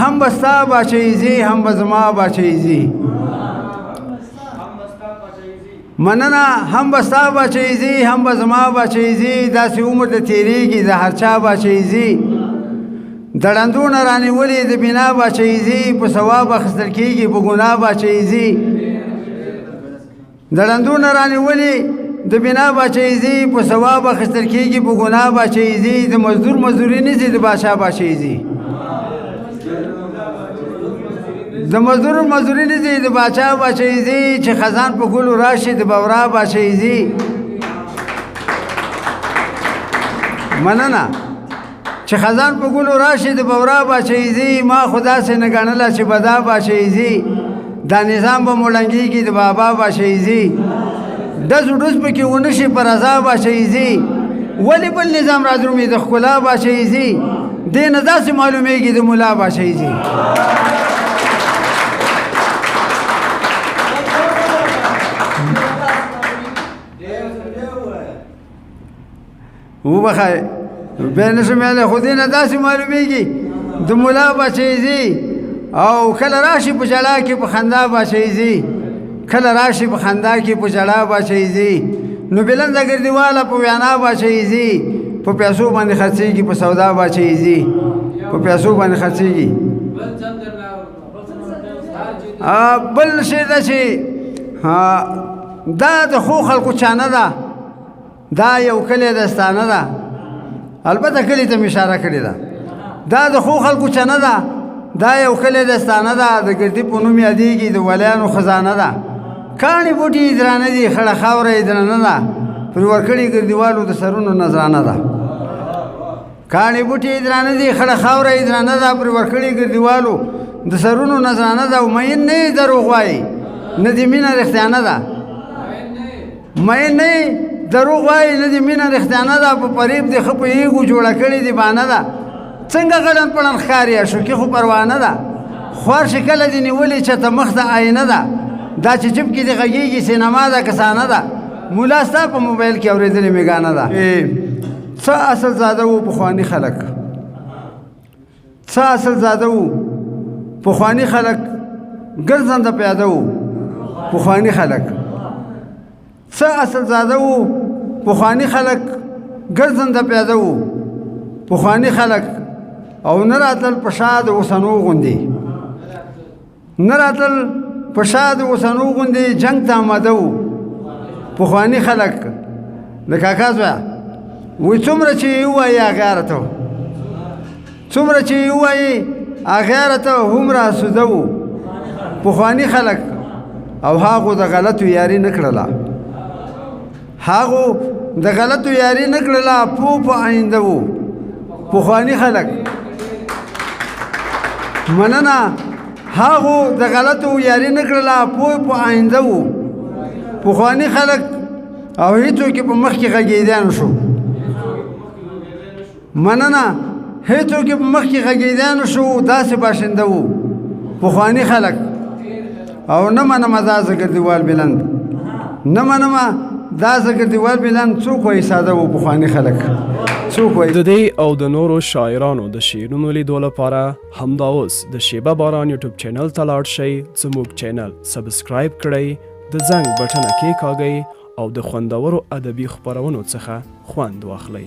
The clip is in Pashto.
هم بستا باچهیزی هم بزما باچهیزی مننه هم بستا باچهیزی هم بزما باچهیزی داسې عمر د تیریږي د هر چا باچهیزي د ړندونه رانیولې د بنا باچهیزي په ثواب اخیستل کېږي په ګناه باچهیزي د ړندونه رانیولې د بنا باچهیزي په ثواب اخیستل کېږي په ګناه باچهیزي د مزدور مزدوري نیسي د بادشاه باچهیزي د مزدور مزدوري نیسي د بادشاه باچهیزي چې خزان په ګلو راشي د بورا باچهیزي مننه چې خزان په ګلو راشي د بورا باچهیزي ما خدا سي نه ګڼله چې بدا باچهیزي دا نظام به مولنګېږي د بابا باچهیزي ډز ډز پکې ونه شي په رضا باچهیزي ولې بل نظام را درومي د ښکلا باچهیزي دې نه داسې معلومیږي د ملا باچهیزي وبخای بیا نشم یالی خو دې نه داسې معلومیږي د ملا باچهیزي او کله راشي په جلا کې په خندا باچهیزي کله راشي په خندا کې په جلا باچهیزي نو بلنده ګردیواله په ویانا باچهیزي په پیسو باندې خرڅېږي په سودا باچهیزي په پیسو باندې خرڅېږي بل شی ده چې دا د ښو خلکو چانه ده دا یو کلی دستانه ده البته کلی ته مې اشاره کړې ده دا د ښو خلکو چانه ده دا یو کلی دستانه ده د ګردي په نوم یادېږي د ولیانو خزانه ده کاڼي بوټي یې درانه دي خړه خاوره یې درنه ده پرې ورکړي ګردیوالو د سرونو نذرانه ده کاڼي بوټي یې درانه دي خړه خاوره یې درنه ده پرې ورکړي ګردیوالو د سرونو نذرانه ده مین نه یې دروغ وایي نه دې مینه رښتیانه ده مین نه یې دروغ وایي نه دې مینه رښتیانه ده په فریب دې ښه پوهېږو جوړه کړې دې بانه ده څنګه غړن پړن ښکاري اشوکي خو پروانه ده خوار چې کله دې نیولې چېته مخ ته آینه ده دا چې چپ کې دې غږېږي سینما ده کسانه ده مولا ستا په موبایل کې اورېدلې مېګانه ده څه اصل زاده وو پخواني خلک څه اصل زاده وو پخواني خلک ګرځنده پیاده وو پخواني خلک څه اصل زاده وو پخواني خلک ګرځنده پیاده وو پخواني خلک او نه راتلل په شا د اوسنو غوندې نه راتلل په شا د اوسنو غوندې جنګ ته آماده وو پخواني خلک د کاکا زویه وایي څومره چې یې ووایي هغه ته څومره چې یې ووایي هغه ته هومره اسوده وو پخواني خلک او هغو د غلطو یاري نه کړله هغو د غلطو یاري نه کړله پوه په آینده وو پخواني خلک مننه هغو د غلطو یاري نه کړله پوه په آینده وو پخواني خلک او هیڅوک په مخ کې غږېدیان شو مننه هیڅوک په مخ کې غږېدیان شو داسې باشنده وو پخواني خلک او نه منمه دا زګردیوال بلند نه منمه دا زګردیوال بلند څوک وایي ساده وو پخواني خلک څوک وایي د دې او د نورو شاعرانو د شعرونو لیدو لپاره همدا اوس د شیبه باران یوټیوب چینل ته لاړ شئ زموږ چینل سبسکرایب کړئ د زنګ بټنه کېکاږئ او د خوندورو ادبي خپرونو څخه خوند واخلئ